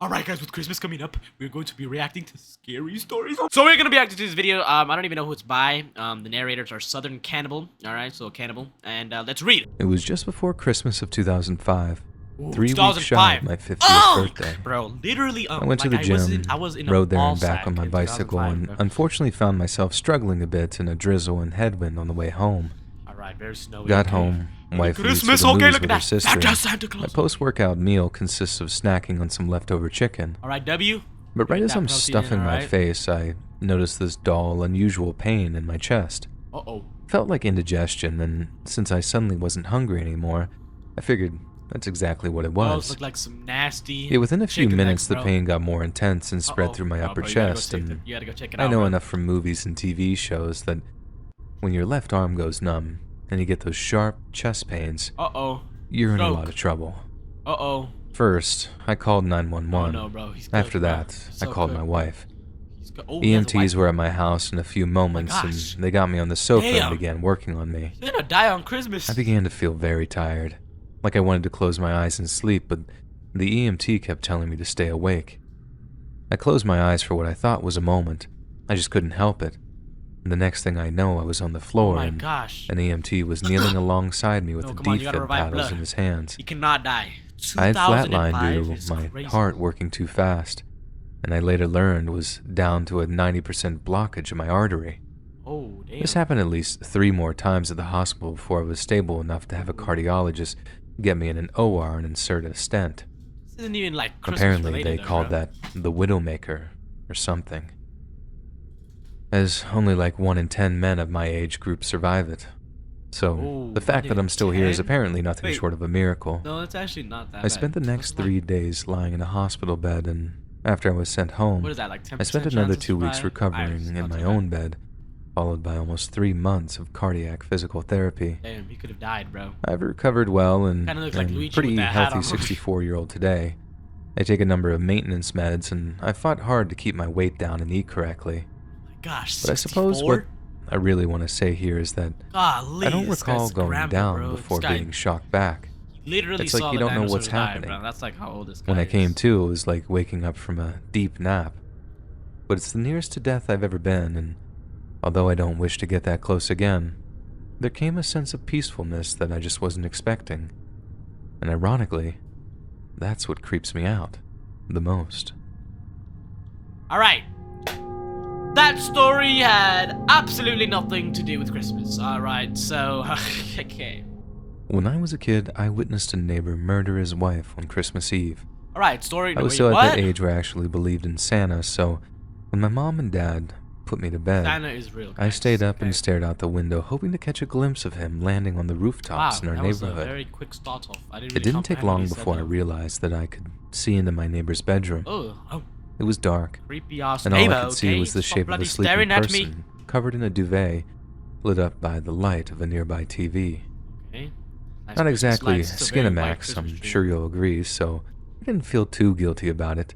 Alright guys, with Christmas coming up, we're going to be reacting to scary stories. So we're going to be reacting to this video. I don't even know who it's by. The narrators are Southern Cannibal. Alright, so Cannibal. And let's read. It was just before Christmas of 2005. Ooh, 3 weeks shy of my 50th birthday. Bro, literally, I went to the gym, I was in rode there a and back on my bicycle, and unfortunately found myself struggling a bit in a drizzle and headwind on the way home. Alright, very snowy. Got home, wife leaves for the movies with her sister. My post-workout meal consists of snacking on some leftover chicken. Alright, W. But right as I'm stuffing my face, I noticed this dull, unusual pain in my chest. Uh-oh. Felt like indigestion, and since I suddenly wasn't hungry anymore, I figured that's exactly what it was. Looked like some nasty. Yeah, within a few minutes, the pain got more intense and spread through my upper chest, and I know enough from movies and TV shows that when your left arm goes numb and you get those sharp chest pains, you're in a lot of trouble. First, I called 911. Oh, no, bro. After that, I called my wife. EMTs were at my house in a few moments, and they got me on the sofa and began working on me. You're gonna die on Christmas. I began to feel very tired, like I wanted to close my eyes and sleep, but the EMT kept telling me to stay awake. I closed my eyes for what I thought was a moment. I just couldn't help it. And the next thing I know, I was on the floor, and an EMT was kneeling alongside me with the defib paddles in his hands. You cannot die. I had flatlined due to my heart working too fast, and I later learned was down to a 90% blockage of my artery. Oh, damn. This happened at least 3 more times at the hospital before I was stable enough to have a cardiologist get me in an OR and insert a stent. This isn't even like Christmas Apparently related, they called that the Widowmaker or something, as only like 1 in 10 men of my age group survive it. So the fact that I'm still here is apparently nothing short of a miracle. No, it's actually not that I spent the next 3 days lying in a hospital bed, and after I was sent home, what is that, like 10% I spent another 2 weeks survive? recovering in my own bed, followed by almost 3 months of cardiac physical therapy. Damn, you could have died, bro. I've recovered well and am like pretty healthy 64-year-old today. I take a number of maintenance meds, and I fought hard to keep my weight down and eat correctly. Oh my gosh, 64? But I suppose what I really want to say here is that I don't recall going down before being shocked back. Literally, it's like you don't know what's happening. That's like how old this guy When I came to, it was like waking up from a deep nap. But it's the nearest to death I've ever been, and although I don't wish to get that close again, there came a sense of peacefulness that I just wasn't expecting. And ironically, that's what creeps me out the most. Alright. That story had absolutely nothing to do with Christmas. Alright, so, okay. When I was a kid, I witnessed a neighbor murder his wife on Christmas Eve. Alright, story. I was still at that age where I actually believed in Santa, so when my mom and dad put me to bed, Santa is real, guys. I stayed up and stared out the window, hoping to catch a glimpse of him landing on the rooftops in our neighborhood. Was a very quick start off. It didn't take long before I realized that I could see into my neighbor's bedroom. It was dark, creepy ass and all I could see was the shape of a sleeping person, covered in a duvet, lit up by the light of a nearby TV. Not exactly Skinamax, I'm sure you'll agree, so I didn't feel too guilty about it,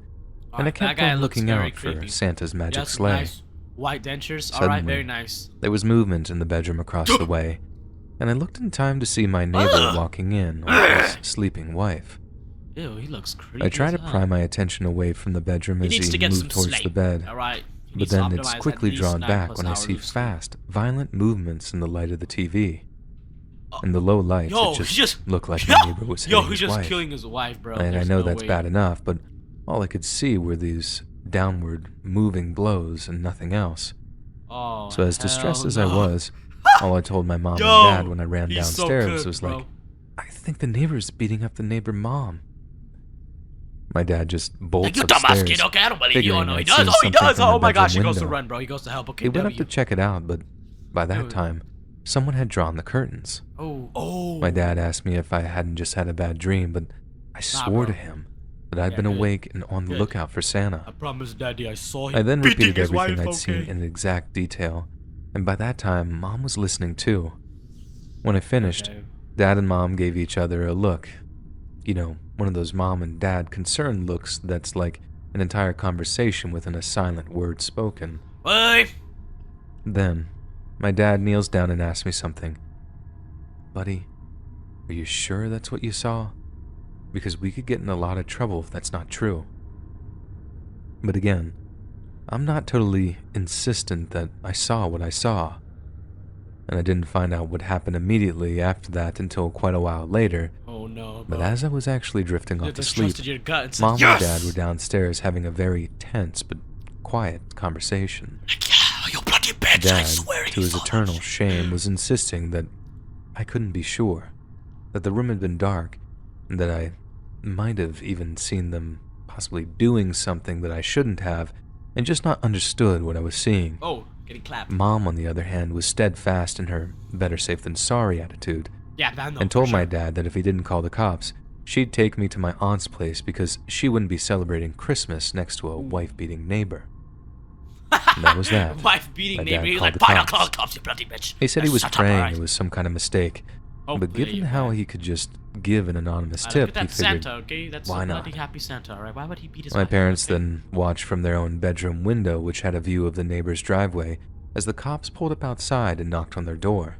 and I kept on looking out for Santa's magic sleigh. Nice white dentures. Suddenly, alright, very nice. There was movement in the bedroom across the way, and I looked in time to see my neighbor walking in with his sleeping wife. Ew, he looks creepy. I try to pry my attention away from the bedroom as he moved towards the bed, but then it's quickly drawn back when I see fast, violent movements in the light of the TV. In the low lights, it just looked like my neighbor was hitting his wife. Killing his wife, bro. And I know that's bad enough, but all I could see were these downward moving blows and nothing else. So as distressed as I was, all I told my mom and dad when I ran downstairs was like, I think the neighbor's beating up the neighbor mom. My dad just bolts upstairs. You dumbass kid, okay, I don't believe you. Oh no, he does. Oh, he does. Oh my gosh, he goes to run, bro. He goes to help. Okay, he went up to check it out, but by that time, someone had drawn the curtains. My dad asked me if I hadn't just had a bad dream, but I swore to him that I'd been awake and on the lookout for Santa. I promise, Daddy, I saw him. I then repeated everything I'd seen in exact detail, and by that time, Mom was listening too. When I finished, Dad and Mom gave each other a look. You know, one of those mom and dad concerned looks that's like an entire conversation within a silent word spoken. Then, my dad kneels down and asks me something. Buddy, are you sure that's what you saw? Because we could get in a lot of trouble if that's not true. But again, I'm not totally insistent that I saw what I saw. And I didn't find out what happened immediately after that until quite a while later. Oh no, But as I was actually drifting off to sleep, your gut and said, Mom yes! and Dad were downstairs having a very tense but quiet conversation. Yeah, you bloody bitch, I Dad, swear to his eternal shame, was insisting that I couldn't be sure, that the room had been dark, and that I might have even seen them possibly doing something that I shouldn't have, and just not understood what I was seeing. Oh, getting clapped. Mom, on the other hand, was steadfast in her better safe than sorry attitude, and told my dad that if he didn't call the cops, she'd take me to my aunt's place because she wouldn't be celebrating Christmas next to a wife-beating neighbor. And that was that. Wife-beating neighbor. He's called like, the fine, I'll cops. call the cops, you bloody bitch. He said he was Shut up, praying alright? it was some kind of mistake, but Hopefully, given how he could just give an anonymous Look tip, at that he figured, Santa, okay? That's why a not? bloody happy Santa, alright? Why would he beat his My wife? parents Okay. then watched from their own bedroom window, which had a view of the neighbor's driveway, as the cops pulled up outside and knocked on their door.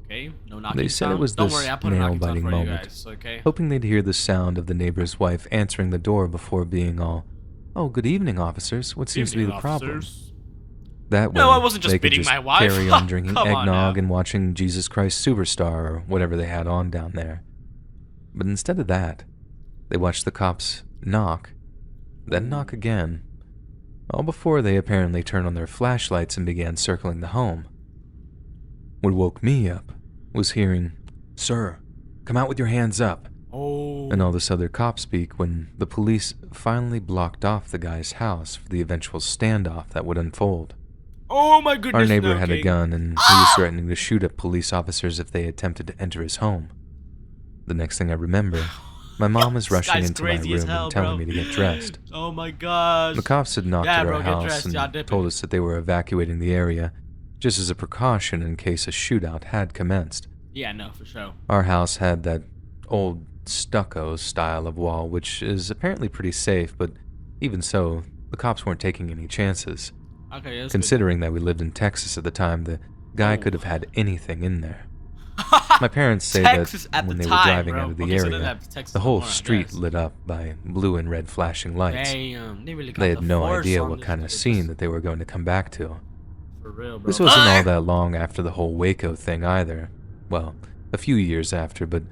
Okay, no knocking They said sound. it was Don't this worry, I'll put a knocking sound nail-biting for you moment, guys, okay? hoping they'd hear the sound of the neighbor's wife answering the door before being all, "Oh, good evening, officers. What seems to be the problem?" That way, No, I wasn't just they could beating just my wife. carry on drinking Come on eggnog now. and watching Jesus Christ Superstar or whatever they had on down there. But instead of that, they watched the cops knock, then knock again, all before they apparently turned on their flashlights and began circling the home. What woke me up was hearing, "Sir, come out with your hands up," Oh. and all this other cop speak when the police finally blocked off the guy's house for the eventual standoff that would unfold. Oh my goodness. Our neighbor no, had a King. gun, and he was threatening to shoot at police officers if they attempted to enter his home. The next thing I remember, my mom was This rushing guy's into my crazy as room hell, and telling bro. me to get dressed. Oh my gosh. The cops had knocked Yeah, at bro, our get house dressed. Yeah, and dip told it. us that they were evacuating the area, just as a precaution in case a shootout had commenced. Yeah, no, for sure. Our house had that old stucco style of wall, which is apparently pretty safe, but even so, the cops weren't taking any chances. Okay, that's Considering that we lived in Texas at the time, the guy could have had anything in there. My parents say Texas that at when the they time, were driving bro. out of the Okay, so area, then that's Texas the whole more, I street guess. lit up by blue and red flashing lights. Damn, they really got They had the no force idea on what this kind of bitch. scene that they were going to come back to. For real, bro. This wasn't all that long after the whole Waco thing either. Well, a few years after, but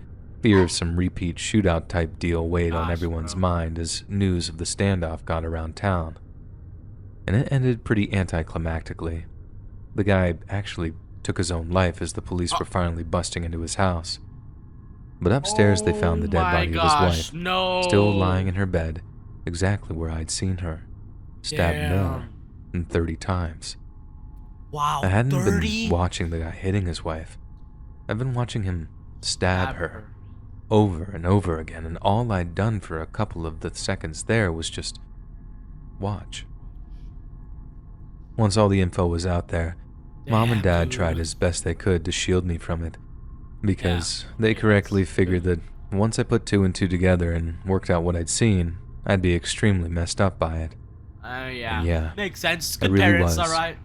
fear of some repeat shootout type deal weighed on Gosh, everyone's bro. mind as news of the standoff got around town. And it ended pretty anticlimactically. The guy actually took his own life as the police were finally busting into his house. But upstairs they found the dead body of his wife, no. still lying in her bed, exactly where I'd seen her, stabbed more than 30 times. Wow, I hadn't 30? been watching the guy hitting his wife. I've been watching him stab Stab her over and over again, and all I'd done for a couple of the seconds there was just watch. Once all the info was out there, Mom and Dad dude. tried as best they could to shield me from it, because they correctly figured that once I put two and two together and worked out what I'd seen, I'd be extremely messed up by it. Yeah. And yeah, Makes sense. I Good really parents, was. alright?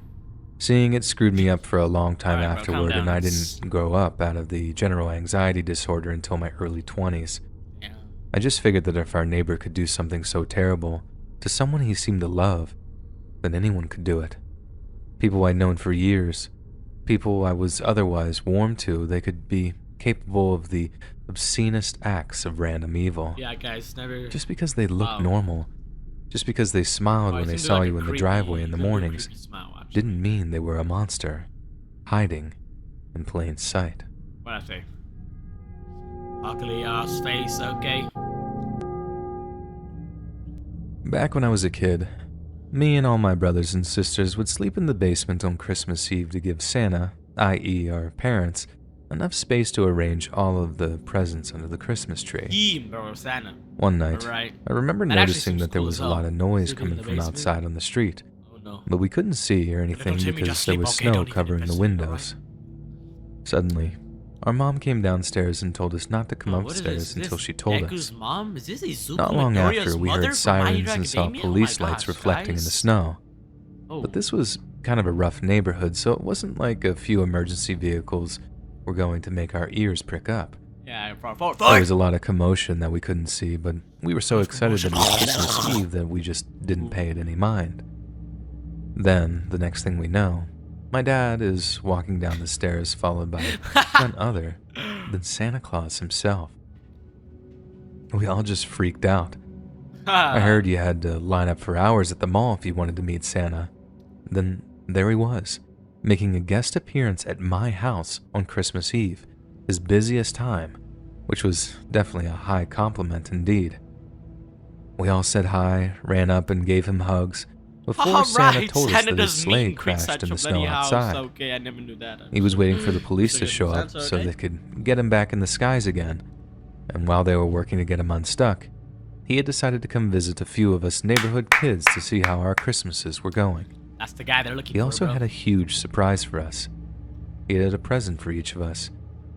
Seeing it screwed me up for a long time Alright, bro, calm afterward, down. and I It's- didn't grow up out of the general anxiety disorder until my early 20s. Yeah. I just figured that if our neighbor could do something so terrible to someone he seemed to love, then anyone could do it. People I'd known for years, people I was otherwise warm to, they could be capable of the obscenest acts of random evil. Yeah, guys, never. Just because they looked Wow. normal, just because they smiled when they saw you in the driveway in the mornings, didn't mean they were a monster, hiding in plain sight. What I say? Ugly ass face, okay? Back when I was a kid, me and all my brothers and sisters would sleep in the basement on Christmas Eve to give Santa, i.e. our parents, enough space to arrange all of the presents under the Christmas tree. Bro, Santa. One night, Alright. I remember That actually noticing seems that there cool was as a hell. lot of noise Sleeping in coming the from basement. outside on the street, Oh no. but we couldn't see or Don't anything tell me because just there sleep, was okay? snow Don't even covering the investigate, windows. Suddenly, our mom came downstairs and told us not to come Oh, what is upstairs this? until This she told Deku's us. mom? Is this Izuku Not long Midoriya's after, we mother heard from My Hero sirens and saw Academia? police Oh my lights gosh, reflecting in the guys. snow. Oh. But this was kind of a rough neighborhood, so it wasn't like a few emergency vehicles were going to make our ears prick up. Yeah, for There was a lot of commotion that we couldn't see, but we were so excited that it was Christmas Eve that we just didn't pay it any mind. Then, the next thing we know, my dad is walking down the stairs followed by none other than Santa Claus himself. We all just freaked out. I heard you had to line up for hours at the mall if you wanted to meet Santa. Then there he was, making a guest appearance at my house on Christmas Eve, his busiest time, which was definitely a high compliment indeed. We all said hi, ran up and gave him hugs, before Santa told us that his sleigh crashed in the snow outside. Okay, I never knew that. He was waiting for the police to show up so they could get him back in the skies again, and while they were working to get him unstuck, he had decided to come visit a few of us neighborhood kids to see how our Christmases were going. That's the guy they're looking for. He also bro. had a huge surprise for us. He had a present for each of us,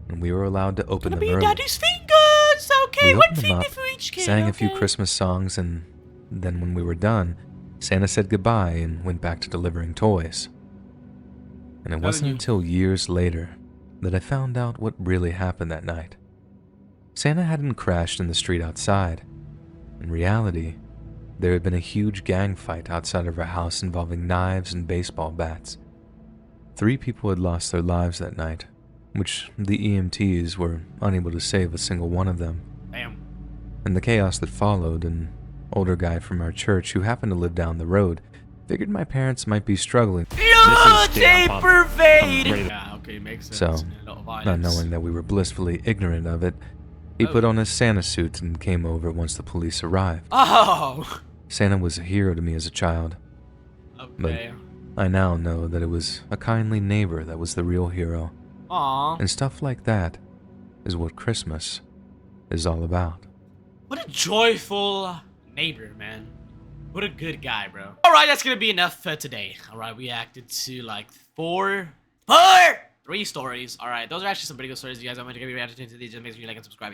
and we were allowed to open them early. Daddy's fingers. Okay, We one opened them finger up, for each kid. sang a few okay? Christmas songs, and then when we were done, Santa said goodbye and went back to delivering toys. And it wasn't until years later that I found out what really happened that night. Santa hadn't crashed in the street outside. In reality, there had been a huge gang fight outside of our house involving knives and baseball bats. 3 people had lost their lives that night, which the EMTs were unable to save a single one of them. Damn. In the chaos that followed, an older guy from our church who happened to live down the road figured my parents might be struggling. Yo, taper fade. Yeah, okay, makes sense. So, not knowing that we were blissfully ignorant of it, he put on his Santa suit and came over once the police arrived. Oh. Santa was a hero to me as a child. Okay. But I now know that it was a kindly neighbor that was the real hero. Aww. And stuff like that is what Christmas is all about. What a joyful neighbor, man. What a good guy, bro. Alright, that's gonna be enough for today. Alright, we acted to like 3 stories. Alright, those are actually some pretty good stories. You guys want me to give you reaction to these, just make sure you like and subscribe.